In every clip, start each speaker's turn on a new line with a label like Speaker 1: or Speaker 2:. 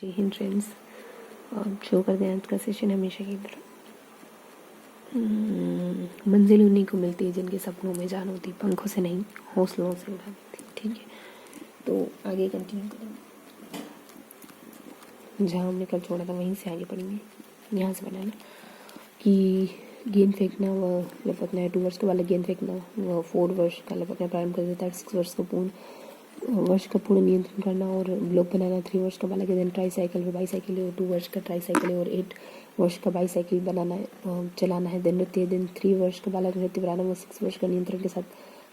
Speaker 1: जय हिंद फ्रेंड्स। शुरू करते हैं आज का सेशन हमेशा की तरह। मंजिल उन्हीं को मिलती है जिनके सपनों में जान होती, पंखों से नहीं हौसलों से उड़ा देती। ठीक है, तो आगे कंटिन्यू करेंगे जहाँ हमने कल छोड़ा था, वहीं से आगे पढ़ेंगे। यहाँ से बनाना कि गेंद फेंकना व लपकना है 2 वर्ष का बालक गेंद फेंकना व 4 वर्ष का लपकना प्रारंभ कर देता है। 6 वर्ष का पूर्ण नियंत्रण करना और ब्लॉक बनाना 3 वर्ष का बालक है। ट्राई साइकिल व बाईसाइकिल है और 2 वर्ष का ट्राई साइकिल है और 8 वर्ष का बाईसाइकिल बनाना है चलाना है। दिन नृत्य दिन 3 वर्ष का बालक नृत्य प्रारंभ व 6 वर्ष का नियंत्रण के साथ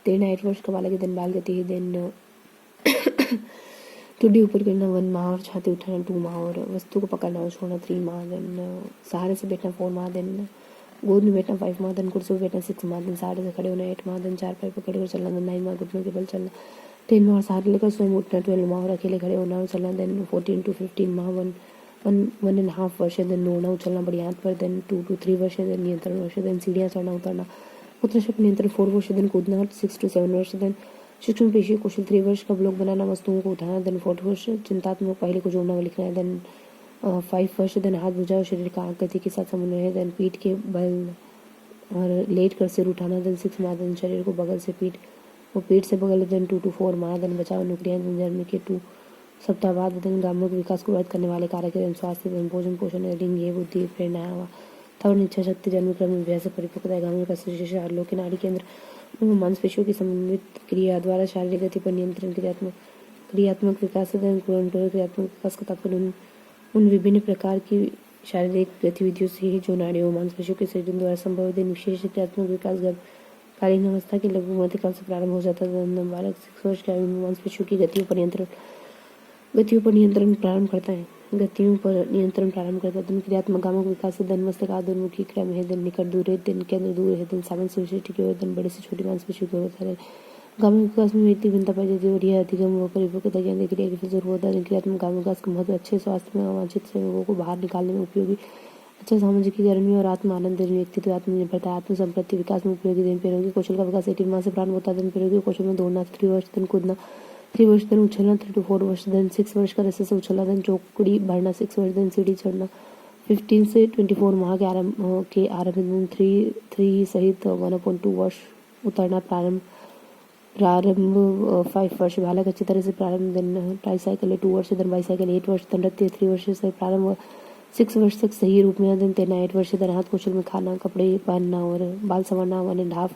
Speaker 1: तैरना। 8 वर्ष का बालक है। दिन बाल गति है। दिन टुड्डी ऊपर करना 1 माह और छाती उठाना 2 माह और वस्तु को पकड़ना और छोड़ना 3 माह। दिन सहारे से बैठना 4 माह। दिन गोद में बैठना 5 माह। दिन कुर्सी पर बैठना 6 माह। दिन सहारे से खड़े होना 8 माह। दिन 4 पैर पकड़ कर चलना 9 माह। घुटनों के बल चलना 10 माह और सहारे लेकर स्वयं उठना 12 माह और अकेले खड़े होना और चलना। दिन 14 to 15 माह 1.5 वर्ष। दिन दौड़ना उछलना बड़ी हाथ पर। दिन 2 to 3 वर्ष। दिन नियंत्रण वर्ष। दिन सीढ़ियाँ चढ़ना उतरना पुत्र शक्ति नियंत्रण 4 वर्ष। दिन कूदना 6 to 7 वर्ष। दिन शिक्षण पेशी कौशल 3 वर्ष का ब्लॉक बनाना वस्तुओं को उठाना। दिन 4 वर्ष चिंतात्मक पहले को जोड़ना व लिखना है। दिन 5 वर्ष। दिन हाथ भुजा और शरीर का गति के साथ समन्वय है। दिन पीठ के बल और लेट कर सिर उठाना। दिन 6 माह। दिन शरीर को बगल से पीठ और पेट से बगल। दिन 2 to 4 माह। दिन बचाव नौकरियां। दिन जन्म के 2 सप्ताह बाद। दिन ग्रामीण विकास को प्रभावित करने वाले कारक। दिन स्वास्थ्य। दिन भोजन पोषण। लिंग बुद्धि प्रेरणा हवा तवन इच्छा शक्ति। जन्म क्रम में अभ्यास परिपक्वता। ग्रामीण का विशेष आलोक नाड़ी केंद्र मांसपेशियों की समन्वित क्रिया द्वारा शारीरिक गति पर नियंत्रण। क्रियात्मक विकास। क्रियात्मक विकास का तात्पर्य उन विभिन्न प्रकार की शारीरिक गतिविधियों से ही जो नाड़ियों मांसपेशियों के संयोजन द्वारा संभव है। दिन विशेष क्रियात्मक विकास गर्भकालीन अवस्था के लगभग मध्यकाल से प्रारंभ हो जाता है। बालक 6 वर्ष की आयु में मांसपेशियों की गतियों पर नियंत्रण प्रारंभ करता है। दिन क्रियात्मक गामक विकास से दिन मस्तक आदुर्मुखी क्रम है। दिन निकट दूर है। दिन केंद्र दूर है। दिन सामान्य से विशिष्ट की ओर। दिन बड़े से छोटी मांसपेशियों की ओर होता है। गामक विकास में व्यक्ति भिन्नता पाई जाती है और यह अधिगम व परिपक्वता ज्ञान क्रिया के जरूर होता है। क्रियात्मक गामक विकास का महत्व अच्छे स्वास्थ्य में अवांछित संयोगों को बाहर निकालने में उपयोगी, अच्छा सामाजिकीकरण में और आत्म आनंद व्यक्तित्व आत्मनिर्भरता आत्म संपत्ति विकास में उपयोगी। दिन पैरों कौशल का विकास 18 माह से प्रारंभ होता है। दिन पैरों कौशल में दौड़ना 3 वर्ष। दिन कूदना 3 वर्ष। दिन उछलना 3 to 4 वर्ष। दिन 6 वर्ष का रस्से से उछलना। दिन चौकड़ी भरना 6 वर्ष। दिन सीढ़ी चढ़ना 15 से 24 माह के आरंभ। दिन 3 सहित 1/2 वर्ष उतरना प्रारंभ 5 वर्ष। बालक अच्छी तरह से प्रारंभ। दिन ट्राई साइकिल 2 वर्ष। दिन बाईसाइकिल 8 वर्ष। दिन नृत्य 3 वर्ष से प्रारंभ 6 वर्ष तक सही रूप में। दिन तैरना 8 वर्ष। दिन हाथ कौशल में खाना कपड़े पहनना और बाल संवारना 1.5।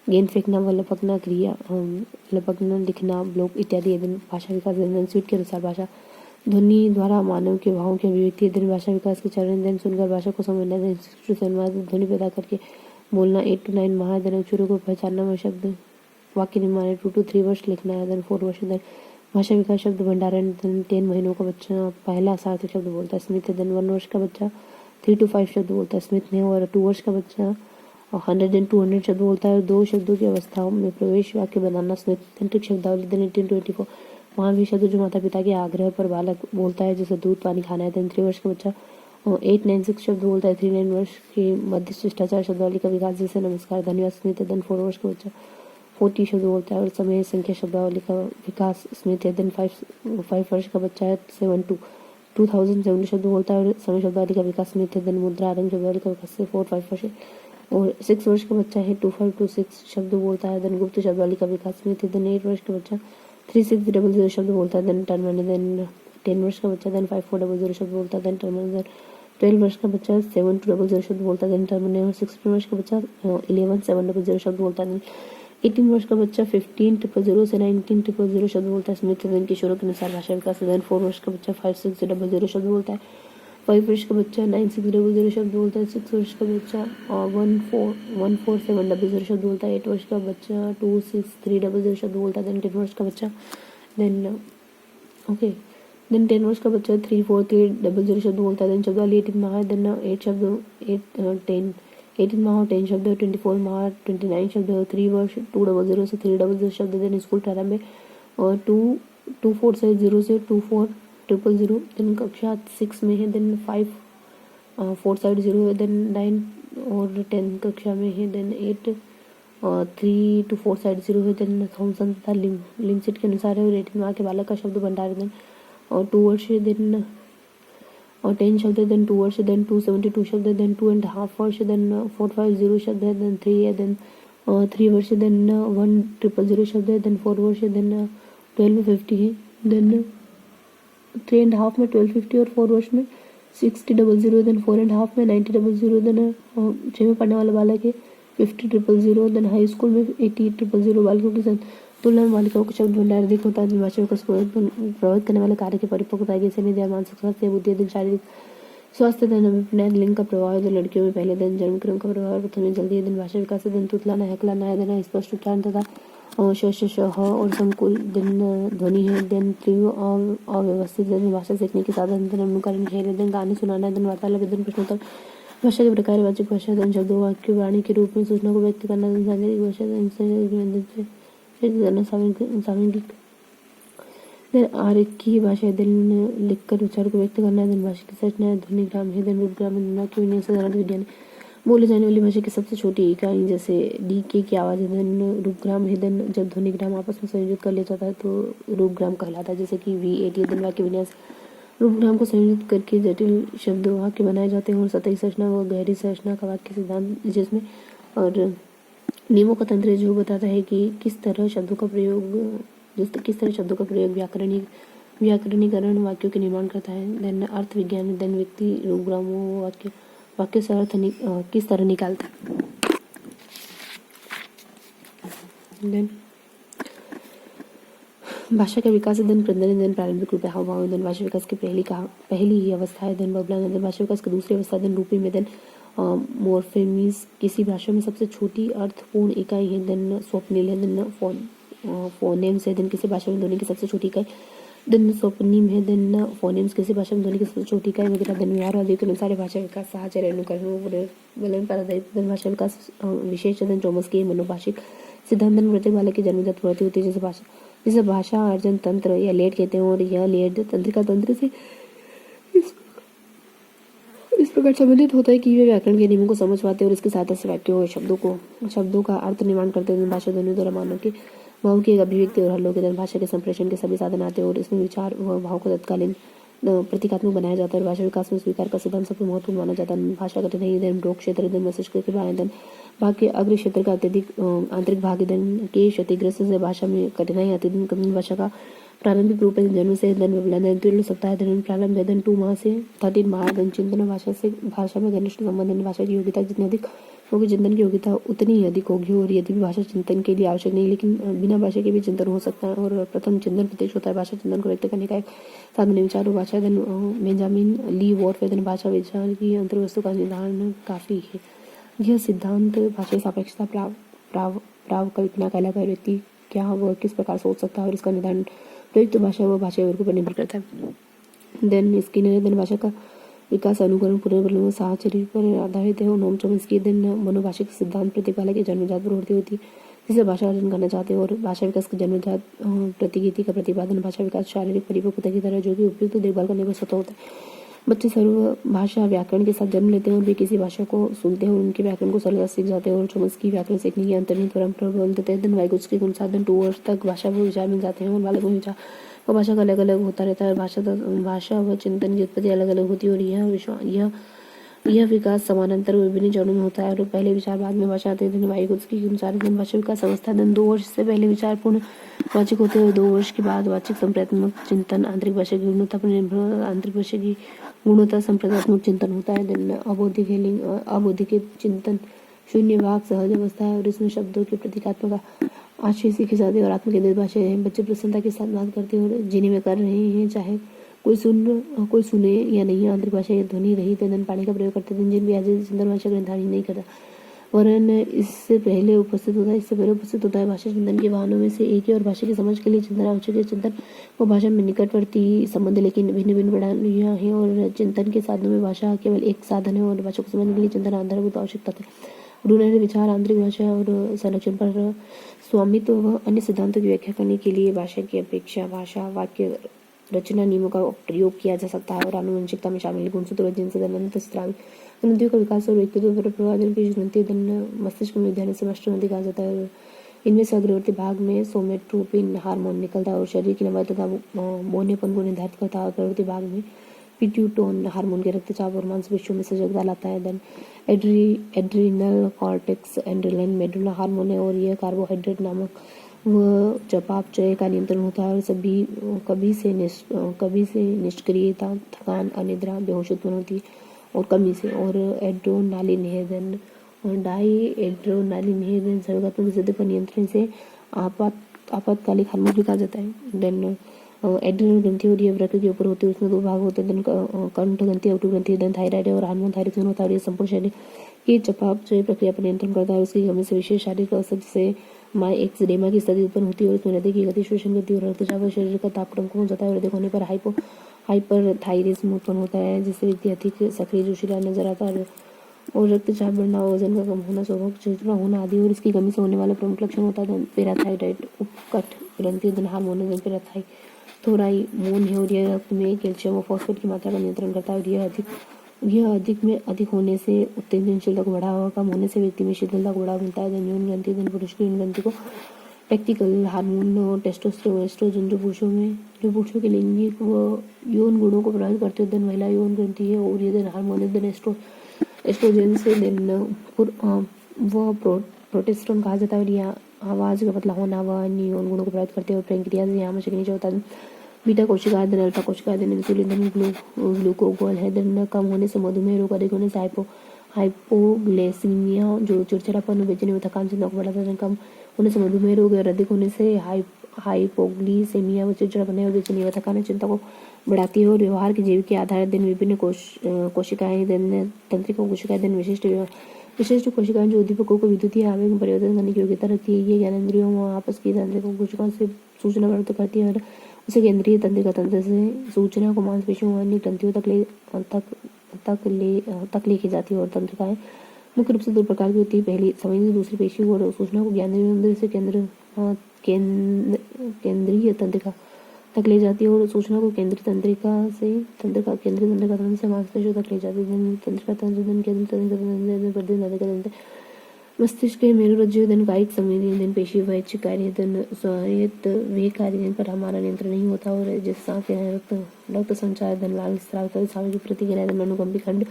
Speaker 1: गेंद फेंकना व लपकना क्रिया लपकना लिखना ब्लॉक इत्यादि। दिन भाषा विकास। दिन स्वीट के अनुसार भाषा ध्वनि द्वारा मानव के भावों की अभिव्यक्ति। दिन भाषा विकास के चरण। दिन सुनकर भाषा को समझना। दिन ध्वनि पैदा करके बोलना 8 to 9 माह। दिन अक्षरों को पहचानना व शब्द वाक्य निर्माण 2 to 3 वर्ष लिखना है। दिन 4 वर्ष। दिन भाषा विकास शब्द भंडारण। दिन 10 महीनों का बच्चा पहला सार्थक शब्द बोलता है। स्मित। दिन 1 वर्ष का बच्चा 3 to 5 शब्द बोलता है स्मित में और 2 वर्ष का बच्चा 100 and 200 शब्द बोलता है। 2 शब्दों की अवस्थाओं में प्रवेश वाक्य बनाना स्मित। दिन ट्रिक शब्दावली। दिन 18 to 24 वहाँ भी शब्द जो माता पिता के आग्रह पर बालक बोलता है, जैसे दूध पानी खाना है। दिन 3 वर्ष का बच्चा 896 शब्द बोलता है। 3-9 वर्ष के मध्य शिष्टाचार शब्दावली का विकास, जैसे नमस्कार धन्यवाद स्मित। दिन 4 वर्ष का बच्चा 40 शब्द बोलता है और समय संख्या शब्दावली का विकास स्मित है। दिन 5 वर्ष का बच्चा 7 to 2070 शब्द बोलता है और समय शब्दावली का विकास स्मित है। दिन मुद्रा रंग शब्दावली का विकास 4-5 वर्ष और 6 वर्ष का बच्चा है 25 to 6 शब्द बोलता है। दिन गुप्त शब्दावली का विकास स्मित है। दिन 8 वर्ष का बच्चा 3600 शब्द बोलता है। दिन टर्मिनल। दिन 10 वर्ष का बच्चा दिन 5400 शब्द बोलता है। दिन टर्मिनल। 12 वर्ष का बच्चा 7200 शब्द बोलता है। दिन टर्मिनल और 16 वर्ष का बच्चा 11700 शब्द बोलता है। 18 वर्ष का बच्चा 15000 से 19000 शब्द बोलता है स्मित। दिन किशोरों के अनुसार भाषा विकास। दिन 4 वर्ष का बच्चा 5600 शब्द बोलता है। 5 वर्ष का बच्चा 9600 शब्द बोलता है। 6 वर्ष का बच्चा 14700 शब्द बोलता है। 8 वर्ष का बच्चा 26300 शब्द बोलता है। दिन 10 वर्ष का बच्चा दिन 10 वर्ष का बच्चा 34300 शब्द बोलता है। दिन शब्दावली 18 माह। दिन 18 माह 10 शब्द 24 माह 29 शब्द 3 वर्ष 200 से 300 शब्द। दिन स्कूल प्रारंभ है और 2460 से 24000। दिन कक्षा 6 में है। दिन 5460 है। दिन 9 और 10 कक्षा में है। दिन 8 3 to 460 है। दिन थॉमसन तथा लिमसिट के अनुसार है और 18 माह के बालक का शब्द भंडार। दिन और 2 वर्ष दिन और 10 शब्द है, देन 2 वर्ष है, देन 272 शब्द है, देन 2.5 वर्ष है, देन 450 शब्द है, देन 3 है, देन 3 वर्ष है, देन 1000 शब्द है, देन 4 वर्ष है, देन 1250 है, देन 3.5 में 1250 और 4 वर्ष में 6000, देन 4.5 में 9000, देन 6 में पढ़ने वाला बालक है 50000, देन हाई स्कूल में 80000 बालकों की तुलना में बालिकाओं का शब्द भंडार अधिक होता है। भाषा विकास को प्रभावित करने वाले कार्य की परिपक्वता जैसे निधि, मानसिक स्वास्थ्य, बुद्धि, दिन शारीरिक स्वास्थ्य, दिन अभिनय, लिंग का प्रभाव, दिन लड़कियों में पहले दिन जन्म क्रम का प्रभाव, प्रथम में जल्दी, दिन भाषा विकास, दिन तुतलाना, हकलाना, दिन स्पष्ट उच्चारण तथा और संकुल, दिन ध्वनि है, दिन तीव्र और अव्यवस्थित, दिन भाषा सीखने के साधन, दिन अनुकरण, खेल, दिन गाने सुनाना, दिन वार्तालाप, दिन प्रश्नोत्तर, भाषा के प्रकार, वाचिक भाषा, दिन शब्दों वाक्य वाणी के रूप में सूचना को व्यक्त करना, दिन शारीरिक भाषा, दिन सामग्रिक, दिन आरेखीय भाषा, दिन लिखकर विचार को व्यक्त करना, दिन भाषा की संरचना, ध्वनिग्राम है, दिन रूपग्राम, वाक्य विन्यास, साधारण विज्ञान, बोले जाने वाली भाषा की सबसे छोटी इकाई जैसे डी के की आवाज़ है, दिन रूपग्राम है, दिन जब ध्वनिग्राम आपस में संयोजित कर लिया जाता है तो रूपग्राम कहलाता है, जैसे कि V8 दिन वाक्य विन्यास, रूपग्राम को संयोजित करके जटिल शब्द वाक्य बनाए जाते हैं और सतही संरचना व गहरी संरचना का वाक्य सिद्धांत जिसमें और नियमों का तंत्र जो बताता है कि किस तरह शब्दों का प्रयोग व्याकरणीकरण वाक्यों के निर्माण करता है। देन अर्थ विज्ञान, देन व्यक्ति रूपग्रामों वाक्य से अर्थ किस तरह निकालता है। देन भाषा का विकास, दिन प्रदर्शन, दिन प्रारंभिक रूप, हाव, दिन भाषा विकास की पहली ही अवस्था है, दिन बबलाना, दिन भाषा विकास की दूसरी अवस्था, दिन रूपी में, दिन मोर्फेमीज किसी भाषा में सबसे छोटी अर्थपूर्ण इकाई है, दिन स्वप्निल है, दिन फोनेम्स है, दिन किसी भाषा में ध्वनि की सबसे छोटी इकाई, दिन स्वप्निम है, दिन फोनेम्स किसी भाषा में ध्वनि की सबसे छोटी इकाई वगैरह, दिन व्यवहार आदि के अनुसार भाषा विकास साहचर्य अनुकरण पर दिन भाषा विकास विशेष, दिन चौमस्की मनोभाषिक सिद्धांत, दिन प्रत्येक बालक की जन्मजात प्रवृत्ति होती है जिसे भाषा अर्जन तंत्र या लेट कहते हैं और यह लेट तंत्रिका तंत्र से इस प्रकार संबंधित होता है कि वे व्याकरण के नियमों को समझ पाते हैं और इसके साथ से वाक्यों और शब्दों का अर्थ निर्माण करते हैं। भाषा ध्वनि द्वारा मानव के भाव की एक अभिव्यक्ति और हल्लों के दिन भाषा के संप्रेषण के सभी साधन आते हैं और इसमें विचार व भाव को तत्कालीन प्रतीकात्मक बनाया जाता है। भाषा विकास में स्वीकार का सिद्धांत सबसे महत्वपूर्ण माना जाता है। भाषा कठिनाई, दिन रोग क्षेत्र, दिन मस्तिष्क के बाएं, दिन भाग के अग्र क्षेत्र का अत्यधिक आंतरिक भाग, दिन के क्षतिग्रस्त से भाषा में कठिनाई आती है। दिन भाषा का प्रारंभिक रूप है जन्म से, दिन विवलन, दिन तुल्य सप्ताह, दिन प्रारंभ है, दिन 2 माह से 13 माह, दिन चिंतन भाषा में घनिष्ठ संबंध, भाषा की योग्यता जितनी अधिक होगी चिंतन की योग्यता उतनी ही अधिक होगी और यदि भी भाषा चिंतन के लिए आवश्यक नहीं लेकिन बिना भाषा के भी चिंतन हो सकता है। और प्रथम चिंतन प्रत्यक्ष होता है। भाषा चिंतन को व्यक्त करने का एक साधन विचार और भाषा, दिन बेंजामिन ली वॉर्फ, दिन भाषा विचार की अंतर्वस्तु का निर्धारण काफी है। यह सिद्धांत भाषा सापेक्षता प्रावकल्पना कहलाता है। व्यक्ति क्या वह किस प्रकार सोच सकता है और इसका निर्धारण प्रयुक्त भाषा व भाषा वर्गों पर निर्भर करता है। देन स्किनर, दिन भाषा का विकास अनुकरण पुनर्बल साहचर्य पर आधारित है और नोम चॉम्स्की, दिन मनोभाषिक सिद्धांत प्रतिपाला की जन्मजात प्रवृत्ति होती है जिसे भाषा अर्जन करना चाहते हैं और भाषा विकास की जन्मजात प्रतिगीति का प्रतिपादन भाषा विकास शारीरिक परिपक्वता की तरह जो कि उपयुक्त देखभाल करने पर स्वतः होता है। बच्चे सर्व भाषा व्याकरण के साथ जन्म लेते हैं और वे किसी भाषा को सुनते हैं और उनके व्याकरण को सरलता सीख जाते हैं और चॉम्स्की व्याकरण सीखने की अंतर्निहित परंपरा बोलते हैं। दिन वाइगोत्स्की के अनुसार दिन 2 वर्ष तक भाषा व विचार मिल जाते हैं और बालक विचार व भाषा का अलग अलग होता रहता है। भाषा व चिंतन की उत्पत्ति अलग अलग होती है और यह विकास समानांतर विभिन्न चरणों में होता है और पहले विचार बाद में भाषा आते हैं। वाइगोत्स्की के अनुसार दिन भाषा विकास अवस्था, दिन 2 वर्ष से पहले विचार पूर्ण वाचिक होते हैं और 2 वर्ष के बाद वाचिक संप्रदात्मक चिंतन, आंतरिक भाषा की गुणवत्ता पर निर्भर आंतरिक भाषा की गुणवत्ता संप्रदात्मक चिंतन होता है। दिन अबौद्धिक चिंतन शून्य भाग सहज अवस्था है और इसमें शब्दों के प्रतीकात्मक आशय सीखे जाते हैं और आत्मकेंद्रित भाषा है। बच्चे प्रसन्नता के साथ बात करते हैं और जिन्हें में कर रहे हैं चाहे कोई सुने या नहीं। आंतरिक भाषा या ध्वनि रहित दिन पानी का प्रयोग करते हैं जिन भी आज चिंतन भाषा का निर्धारण नहीं करता वरन इससे पहले उपस्थित होता है। भाषा चिंतन के वाहनों में से एक है और भाषा की समझ के लिए चिंतन आवश्यक है। चिंतन व भाषा में निकटवर्ती संबंध लेकिन भिन्न भिन्न प्रणालियां हैं और चिंतन के साधनों में भाषा केवल एक साधन है और भाषा को समझने के लिए चिंतन आधारभूत आवश्यकता है। उन्होंने विचार, आंतरिक भाषा और संरक्षण पर स्वामित्व व अन्य सिद्धांतों की व्याख्या करने के लिए भाषा की अपेक्षा भाषा वाक्य रचना नियमों का प्रयोग किया जा सकता है और आनुवंशिकता में शामिल गुणसूत्र जिनसे ग्रंथियों का विकास और व्यक्तित्व पर प्रभाव की ग्रंथि मस्तिष्क में ध्यान से मास्टर ग्रंथि कहा जाता है। इनमें से अग्रवर्ती भाग में सोमेट्रोपिन हार्मोन निकलता है और शरीर की लंबाई तथा बोनेपन को निर्धारित करता है और प्रवृत्ति भाग में पिट्यूटोन हार्मोन के रक्तचाप और मांसपेशियों में सजगता लाता है। Then adrenal cortex adrenaline medulla hormone है और यह कार्बोहाइड्रेट नामक वह चयापचय का नियंत्रण होता है और कभी से निष्क्रियता, थकान, अनिद्रा, बेहोशी उत्पन्न होती है और कमी से। और एड्रेनालिन है देन डाई एड्रेनालिन है देन संवेगात्मक स्थिति पर नियंत्रण से आपातकालिक हार्मोन भी कहा जाता है। देन एड्रेनल ग्रंथि और ये वृक्क के ऊपर होते हैं, उसमें दो भाग होते हैं। देन कंठ ग्रंथि और ग्रंथि देन थायराइड और हार्मोन थायराइड होता है और ये संपूर्ण शरीर की चयापचय प्रक्रिया पर नियंत्रण करता है। उसकी कमी से विशेष शारीरिक अवसर से एक्सडेमा की स्थिति उत्पन्न होती है और इसमें हृदय की गति, श्वसन गति और रक्तचाप और शरीर का ताप कम हो जाता है और अधिक होने पर हाइपरथायरिज्म उत्पन्न होता है, जिससे व्यक्ति अधिक सक्रिय जोशीला नजर आता है और रक्तचाप बढ़ना, वजन का कम होना, स्वभाव चिड़चिड़ा होना आदि। और इसकी कमी से होने वाला प्रमुख लक्षण होता है पैराथायराइड उपकट ग्रंथि देन हार्मोन पैराथाइरोमोन है और यह रक्त में कैल्शियम और फॉस्फेट की मात्रा का नियंत्रण करता है और यह अधिक होने से उत्तेजनशीलता को बढ़ावा और कम होने से व्यक्ति में शीतलता को बढ़ावा मिलता है। देन यौन ग्रंथि देन पुरुष की यौन ग्रंथि को टैक्टिकल हार्मोन और टेस्टोस्टेरोन एस्ट्रोजन जो पुरुषों के लैंगिक व यौन गुणों को प्रभावित करते हैं। देन महिला यौन ग्रंथि है और ये देन हार्मोन है देन एस्ट्रोजन से देन वह प्रोटेस्टेरोन कहा जाता है और यह आवाज का पतला होना व अन्य यौन गुणों को प्रभावित करते हैं और पैंक्रियाज यहाँ में नीचे होता है। बीटा कोशिका देन अल्फा कोशिका देन इंसुलिन देन ग्लूकोगोल है देन कम होने से मधुमेह रोग, अधिक होने से हाइपोग्लाइसीमिया जो चिड़चिड़ापन, बेचैनी व थकान चिंता को बढ़ाता है। कम होने से मधुमेह रोग और अधिक होने से हाइपोग्लाइसीमिया व चिड़चिड़ापन और बेचैनी व थकान चिंता को बढ़ाती है। और व्यवहार के जीव के आधार दिन विभिन्न कोशिकाएं देन तंत्रिका कोशिकाएं देन विशिष्ट कोशिकाएं जो उद्दीपकों को विद्युतीय आवेग में परिवर्तन करने की योग्यता रखती है। ये ज्ञानेंद्रियों व आपस की तंत्रिका कोशिकाओं से सूचना प्राप्त करती है और उसे केंद्रीय तंत्रिका तंत्र से सूचना को मांसपेशियों व अन्य ग्रंथियों तक लेके जाती है। और तंत्रिकाएं मुख्य रूप से दो प्रकार की होती है, पहली संवेदी, दूसरी पेशी। और सूचना को ज्ञानेंद्रियों से केंद्रीय तंत्रिका तक ले जाती है और सूचना को केंद्रीय तंत्रिका तंत्र से मांसपेशियों तक ले जाती है। तंत्रिका तंत्र केंद्रीय तंत्रिका तंत्र मस्तिष्क के मेरुरज्जु देन कायिक संवेदी देन पेशी व इच्छा कार्य देन स्वायत्त वे कार्य पर हमारा नियंत्रण नहीं होता और जिस सांस रक्त संचार देन लाल स्राव सामग्री प्रतिक्रिया देन अनुकंपी खंड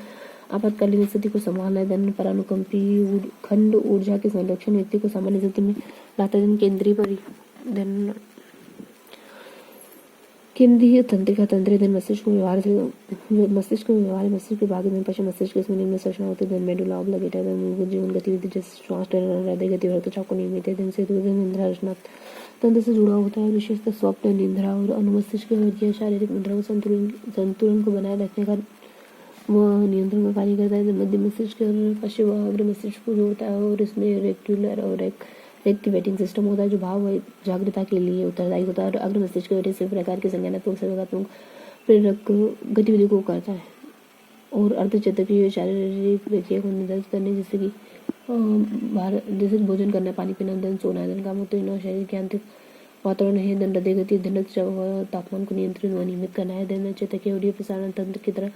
Speaker 1: आपातकालीन स्थिति को संभालना है। देन परानुकंपी खंड ऊर्जा के संरक्षण व्यक्ति को सामान्य स्थिति में लाता है। केंद्रीय तंत्रिका तंत्र देन मस्तिष्क के व्यवहार मस्तिष्क के भाग देन पश्चिम मस्तिष्क इसमें निम्न संरचना होती है। देन मेडुला ऑब्लिगेटा देन मूलभूत जीवन गतिविधि जैसे श्वास टर्न, हृदय गति, रक्तचाप को नियमित है। दिन से दूर निंद्रा रचना तंत्र से जुड़ा होता है, विशेषतः स्वप्न निंद्रा और अनुमस्तिष्क और शारीरिक मुद्रा को संतुलन को बनाए रखने का वह नियंत्रण का कार्य करता है। मध्य मस्तिष्क और पश्चिम अग्र मस्तिष्क को जोड़ता है और इसमें रेक्टिकुलर और एक्टिवेटिंग सिस्टम होता है जो भाव जागृता के लिए उत्तरदायी होता है और अग्र मस्तिष्क वजह से प्रकार के संज्ञानात्मक संवेगात्मक प्रेरक गतिविधि को करता है और अर्धचक्रीय शारीरिक प्रक्रिया को निर्धारित करने जैसे भोजन करना, पानी पीना, दिन सोना, दिन काम उत्तेजना, शरीर के आंतरिक वातावरण है। दिन हृदय गति, दिन तापमान को नियंत्रित व नियमित करना है। दिन चेतकीय और प्रसारण तंत्र की तरह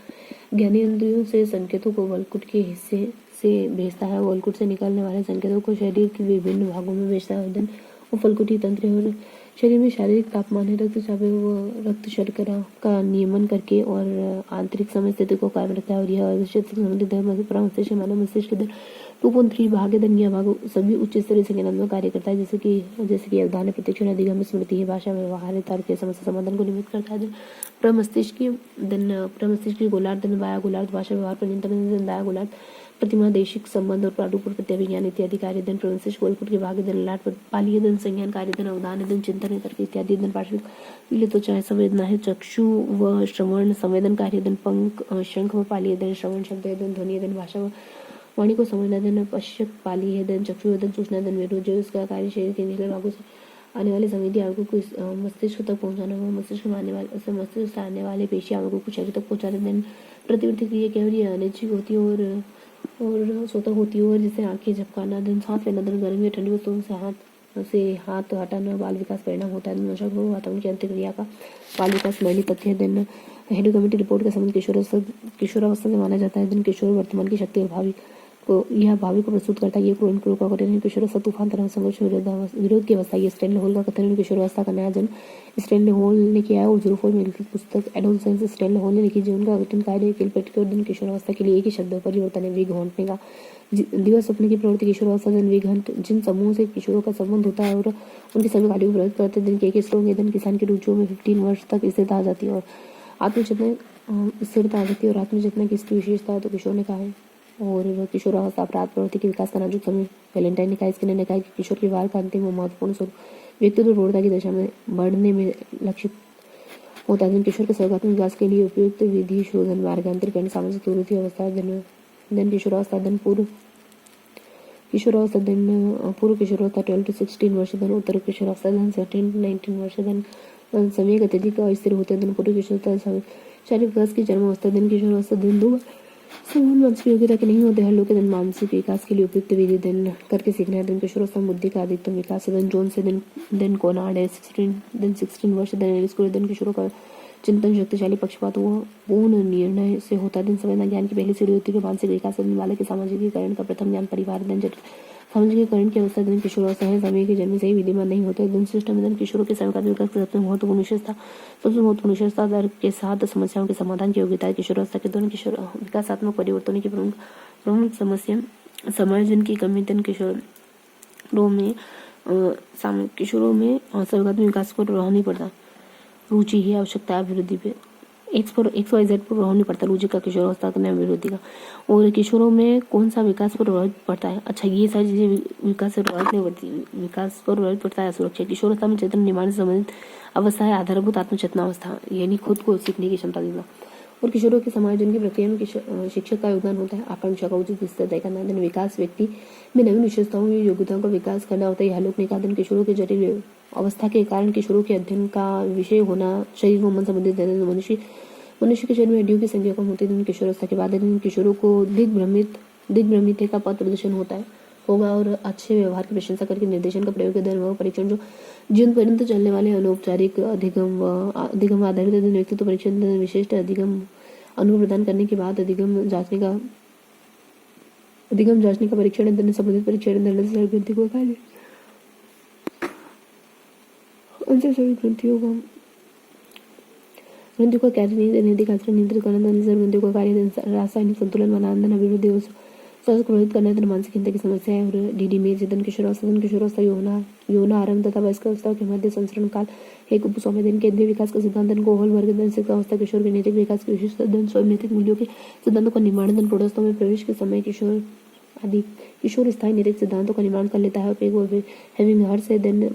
Speaker 1: ज्ञानेंद्रियों से संकेतों को वलकुट के हिस्से से भेजता है, वलकुट से निकलने वाले संकेतों को शरीर के विभिन्न भागों में भेजता है। दिन और फलकुटी तंत्र और शरीर में शारीरिक तापमान है, रक्तचाप व रक्त शर्करा का नियमन करके और आंतरिक समय स्थिति को कायम रखता है और यह अवश्य संबंधित है। मस्तिष्क मानव मस्तिष्क 2.3 भाग है। दिन यह भाग सभी उच्च स्तरीय संज्ञानात्मक कार्य करता है जैसे कि अवधान, प्रतिक्षण, अधिगम, स्मृति है, भाषा, व्यवहार, तर्क के समस्या समाधान को नियमित करता है। प्रमस्तिष्क गोलार्ध दिन बाया गोलार्ध भाषा व्यवहार पर नियंत्रण, दिन दाया गोलार्ध प्रतिमा, देशिक संबंध और प्रारूप प्रत्यभिज्ञान इत्यादि कार्य। दिन प्रमस्तिष्क वलकुट के भाग दिन ललाट पर पालीय दिन संज्ञान कार्य, दिन अवधान, दिन चिंतन, तर्क इत्यादि। दिन पार्श्विक पीले त्वचा संवेदना है, चक्षु व श्रवण संवेदन कार्य। दिन पंख, शंख व पालीय दिन श्रवण शब्द है। दिन ध्वनि, दिन भाषा व वाणी को समझना। दिन पश्यक पाली है। दिन चक्षु दिन सूचना, दिन मेरु जो इसका कार्य शरीर के निचले भागों से आने वाले संवेदी आवेगों को मस्तिष्क तक पहुंचाना हुआ, मस्तिष्क से आने वाले पेशी आवेगों को शरीर तक पहुंचाने। दिन प्रतिवृत्ति क्रिया केवल अनैच्छिक होती है और स्वतः होती है और जिसे आंखें झपकाना। दिन सांस लेना, दिन गर्मी और ठंडी वस्तुओं से हाथ हटाना बाल विकास परिणाम होता है। दिन नशा को वातावरण की अंतक्रिया का बाल विकास मैली तथ्य है। दिन हेडो कमेटी रिपोर्ट का संबंध किशोरावस्था से माना जाता है। दिन किशोर वर्तमान की शक्ति और भावी यह भावी को प्रस्तुत करता है। ये क्रोन क्रो का कथन किशोरावस्था तूफान तरह संघर्ष विरोध की अवस्था। ये स्टैनले हॉल का कथन किशोरावस्था का नया जन्म स्टैनले हॉल ने किया है। और 04 में लिखित पुस्तक एडोलसेंस स्टैनले हॉल ने लिखी जीवन का गठन कार्य किलपेट के दिन किशोरावस्था के लिए एक ही शब्द परिवर्तन है, विग हॉन्टने का दिवस सपने की प्रवृत्ति किशोरावस्था दिन विग हंट जिन समूहों से किशोरों का संबंध होता है और उनके सभी कार्यों को प्रभावित करते दिन के स्लोग दिन किसान की रुचियों में 15 वर्ष तक स्थिरता आ जाती है और आत्मचेतना स्थिरता आ जाती है और आत्मचेतना की इसकी विशेषता है तो किशोर ने कहा है। और किशोरावस्था अपराध प्रवृत्ति के विकास का नाजुक समय वैलेंटाइन ने कहा। इसके ने कहा कि किशोर के वार का अंतिम व महत्वपूर्ण स्वरूप व्यक्तित्व प्रौढ़ता की दशा में बढ़ने में लक्षित होता है। किशोर के सर्वात्मक विकास के लिए उपयुक्त विधि शोधन मार्गांतरण सामाजिक प्रवृत्ति अवस्था दिन किशोरावस्था दिन पूर्व किशोरावस्था दिन पूर्व किशोरावस्था 12 to 16 वर्ष दिन उत्तर किशोरावस्था दिन 17 to 19 वर्ष दिन समय अत्यधिक अस्थिर होते दिन पूर्व किशोरावस्था शारीरिक विकास की चरमावस्था दिन किशोरावस्था दिन दो समान मानसिक योग्यता के नहीं होते हर लोग के दिन मानसिक विकास के लिए उपयुक्त विधि दिन करके सीखना है। दिन किशोरावस्था बुद्धि का अधिकतम विकास दिन जोन से दिन कोनाड है 16 वर्ष दिन स्कूल दिन किशोरों का चिंतन शक्तिशाली पक्षपात हुआ पूर्ण निर्णय से होता दिन संवेदना ज्ञान की पहली सीढ़ी होती है। मानसिक विकास दिन बालक के सामाजिकीकरण का प्रथम ज्ञान परिवार दिन सामाजिकीकरण की अवस्था दिन किशोरावस्था है। समय के जन्म से ही विद्यमान नहीं होते दिन सिस्टम दिन किशोरों के समय का विकास सबसे महत्वपूर्ण विशेषता दर के साथ समस्याओं के समाधान की योग्यता है। किशोरावस्था के दौरान किशोर विकासात्मक परिवर्तनों की प्रमुख समस्या समायोजन की कमी दिन किशोरों में सर्वात्मक विकास पर प्रभाव नहीं पड़ता। रुचि ही आवश्यकता अभिवृद्धि पे XYZ पर प्रभाव नहीं पड़ता रुचि का किशोरावस्था का अभिवृद्धि का। और किशोरों में कौन सा विकास पर प्रभावित पड़ता है? अच्छा, ये सारी चीजें विकास से प्रभावित नहीं पड़ती। विकास पर प्रभावित पड़ता है सुरक्षा। किशोरावस्था में चेतन निर्माण से संबंधित अवस्था है आधारभूत आत्मचेतना अवस्था यानी खुद को सीखने की क्षमता देना। और किशोरों के समायोजन की प्रक्रिया में शिक्षक का योगदान होता है। आकांक्षा का उचित स्तर तय करना दिन विकास व्यक्ति में नवीन विशेषताओं या योग्यताओं का विकास करना होता है। यह लोग ने कहा दिन किशोरों के जटिल अवस्था के कारण किशोरों के अध्ययन का विषय होना शरीर व मन संबंधित मनुष्य के शरीर में हड्डियों की संख्या कम होती है। किशोरावस्था के बाद किशोरों को दिग्भ्रमित का पथ प्रदर्शन होगा और अच्छे व्यवहार की प्रशंसा करके निर्देशन का प्रयोग अनुभव परीक्षण जो जीवन पर्यंत चलने वाले अनौपचारिक अधिगम आधारित व्यक्तित्व परीक्षण विशिष्ट अधिगम अनुभव प्रदान करने के बाद अधिगम जांचने का परीक्षण संबंधित परीक्षण ग्रंथि को कार्य ग्रंथियों का कार्य नियंत्रित करना ग्रंथियों का कार्य रासायनिक संतुलन बनाना अभिवृद्धि स्वास्थ्य को प्रभावित करना मानसिक चिंता की समस्या है। और डीडी में दिन किशोरावस्था यौन आरंभ तथा वयस्क अवस्था के मध्य संचरण काल एक उपसमय दिन केंद्रीय विकास का सिद्धांत को हॉल वर्ग दिन शिक्षावस्था किशोर के नैतिक विकास के विशिष्ट दिन स्वयं नैतिक मूल्यों के सिद्धांतों का निर्माण दिन प्रौढ़ावस्था में प्रवेश के समय किशोर स्थायी नैतिक सिद्धांतों का निर्माण कर लेता है। हर से दिन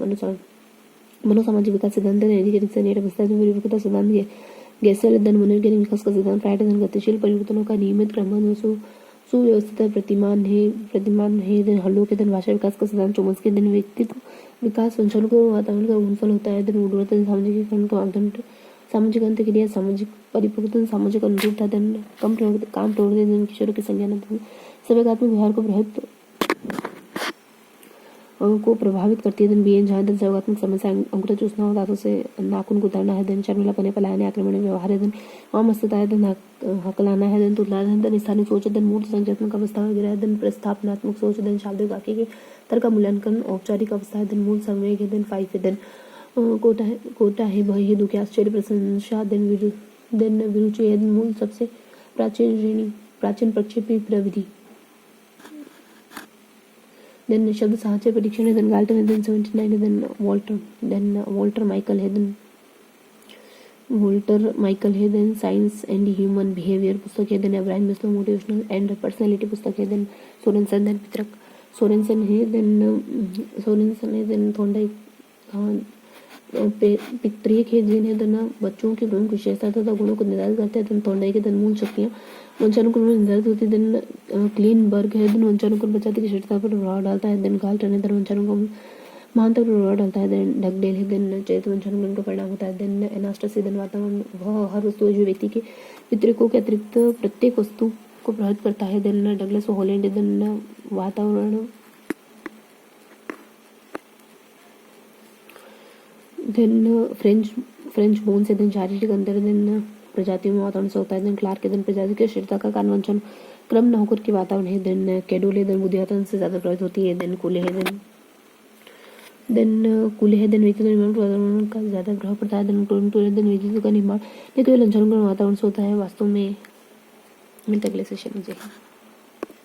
Speaker 1: मनोसामाजिक विकास सिद्धांत परिवर्तन सिद्धांत गैसल धन मनोवैज्ञानिक विकास का सिद्धांत प्रायः गतिशील परिवर्तनों का नियमित क्रम सुव्यवस्थित प्रतिमान है हल्लों के दिन भाषा विकास का सिद्धांत चौमस के दिन व्यक्तित्व विकास संचालन को वातावरण का गुणफल होता है। दिन उर्वरता सामाजिकीकरण का मापदंड सामाजिक अंत के लिए सामाजिक परिवर्तन सामाजिक अनुरूपता दिन काम प्रवृत्ति दिन किशोरों के संज्ञान सवेगात्मक व्यवहार को प्रभावित करती है। दिन बीएन जहाँ दिन सर्वात्मक समस्या अंकुर चूसना दांतों से नाखून को उतारना है। दिन शर्मिला पने पलायन आक्रमण व्यवहार है। दिन अमस्तता है। दिन हकलाना है। दिन तुलना है। दिन स्थानिक सोच दिन मूर्त संज्ञात्मक अवस्था वगैरह है। दिन प्रस्थापनात्मक सोच दिन शाब्दिक वाक्य के तर्क का मूल्यांकन औपचारिक अवस्था है। दिन मूल संवेग है। दिन 5 है। दिन कोटा है भय है दुखी आश्चर्य प्रशंसा दिन विरुचि है। दिन मूल सबसे प्राचीन प्रक्षेपी प्रविधि दिन शब्द साहचर्य परीक्षण है। दिन गाल्टन दिन 79 है। दिन वॉल्टर माइकल है। दिन साइंस एंड ह्यूमन बिहेवियर पुस्तक है। दिन अब्राहम मिस्लो मोटिवेशनल एंड पर्सनैलिटी पुस्तक है। दिन सोरेनसन दिन पितृक सोरेनसन है। दिन थोंडाइक पितृक है। जिन है दिन बच्चों की प्रमुख विशेषता तथा गुणों को निर्धारित करते हैं। दिन थोंडाइक के दिन मूल शक्तियाँ वंशानुकुल में निर्धारित होती है। दिन क्लीनबर्ग है। दिन वंशानुकुल प्रजाति की श्रेष्ठता पर प्रभाव डालता है। दिन गाल्टन है। दिन वंशानुकुल महानता पर प्रभाव डालता है। दिन डगडेल है। दिन चैत्र वंशानुकुल का परिणाम होता है। दिन एनास्टस है। दिन वातावरण वह हर वस्तु जो व्यक्ति के पितृकों के अतिरिक्त प्रत्येक वस्तु को प्रभावित करता है। दिन डगलस हॉलैंड है। दिन वातावरण दिन फ्रेंच बोन से दिन शारीरिक अंतर दिन प्रजातियों में वातावरण से होता है। दिन क्लार्क के दिन प्रजाति की स्थिरता का कारण क्रम ना होकर के वातावरण है, देन कैडोल है, देन बुद्धि से ज़्यादा प्रभावित होती है, देन कूल्य है, देन कूल्य है, देन विद्युत का निर्माण वातावरण का ज़्यादा प्रभाव पड़ता है, देन विद्युत का निर्माण नहीं तो ये लंचन वातावरण से होता है वास्तव में। मिलते अगले सेशन में।